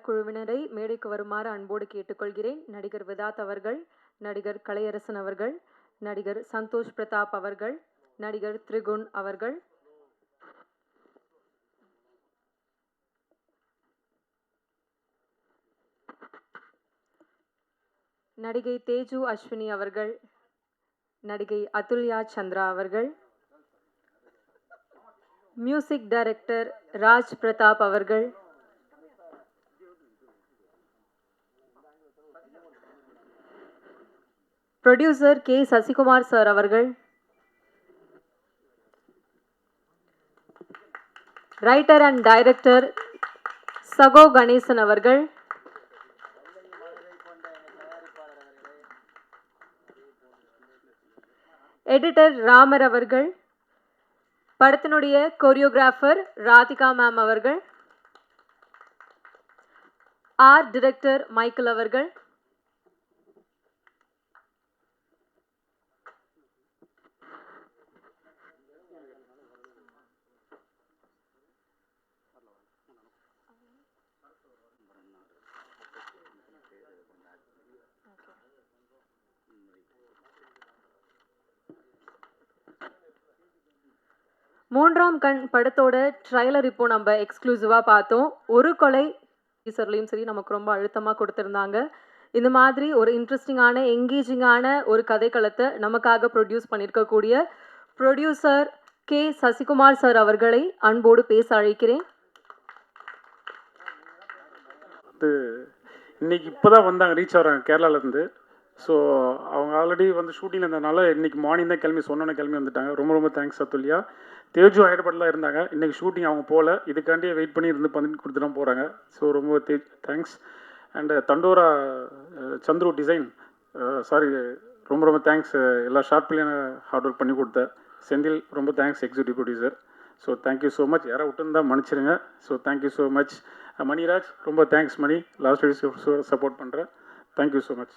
குழுவினரை மேடைக்கு வருமாறு அன்போடு கேட்டுக்கொள்கிறேன். நடிகர் விதாத் அவர்கள், நடிகர் கலையரசன் அவர்கள், நடிகர் சந்தோஷ் பிரதாப் அவர்கள், நடிகர் திரிகுண் அவர்கள், நடிகை தேஜு அஸ்வினி அவர்கள், நடிகை அதுல்யா சந்திரா அவர்கள், மியூசிக் டைரக்டர் ராஜ் பிரதாப் அவர்கள், ப்ரொடியூசர் கே சசிகுமார் சார் அவர்கள், ரைட்டர் அண்ட் டைரக்டர் சகோ கணேசன் அவர்கள், எடிட்டர் ராமர் அவர்கள், படத்தினுடைய கோரியோகிராஃபர் ராதிகா மேம் அவர்கள், ஆர்ட் டைரக்டர் மைக்கேல் அவர்கள், மூன்றாம் கண் படத்தோட ட்ரைலர் இப்போ நம்ம எக்ஸ்க்ளூசிவாக பார்த்தோம். ஒரு கொலை டீசர்லையும் சரி நமக்கு ரொம்ப அழுத்தமாக கொடுத்துருந்தாங்க. இந்த மாதிரி ஒரு இன்ட்ரெஸ்டிங்கான எங்கேஜிங்கான ஒரு கதைக்களத்தை நமக்காக ப்ரொடியூஸ் பண்ணியிருக்கக்கூடிய ப்ரொடியூசர் கே சசிகுமார் சார் அவர்களை அன்போடு பேச அழைக்கிறேன். இன்னைக்கு இப்போ தான் வந்தாங்க, ரீச் ஆகிறாங்க கேரளாவிலேருந்து. ஸோ அவங்க ஆல்ரெடி வந்து ஷூட்டிங்கில் இருந்ததுனால இன்றைக்கி மார்னிங் தான் கிளம்பி கிளம்பி வந்துட்டாங்க. ரொம்ப ரொம்ப தேங்க்ஸ் அதுல்யா. தேஜு ஹைதராபாத்தில் இருந்தாங்க, இன்றைக்கி ஷூட்டிங் அவங்க போகல, இதுக்காண்டியே வெயிட் பண்ணி இருந்து பண்ணி கொடுத்து தான் போகிறாங்க. ஸோ ரொம்ப தேங்க்ஸ். அண்டு தண்டோரா சந்துரு டிசைன் சாரி ரொம்ப ரொம்ப தேங்க்ஸ். எல்லா ஷார்ட் பிள்ளைங்க ஹார்ட் ஒர்க் பண்ணி கொடுத்த செந்தில் ரொம்ப thanks, executive producer. So thank you so much. யாராவது விட்டுருந்தா மன்னிச்சிருங்க. So thank you so much. Maniraj ரொம்ப தேங்க்ஸ் மணி, லாஸ்ட் வீக் சப்போர்ட் பண்ணுறேன். Thank you so much.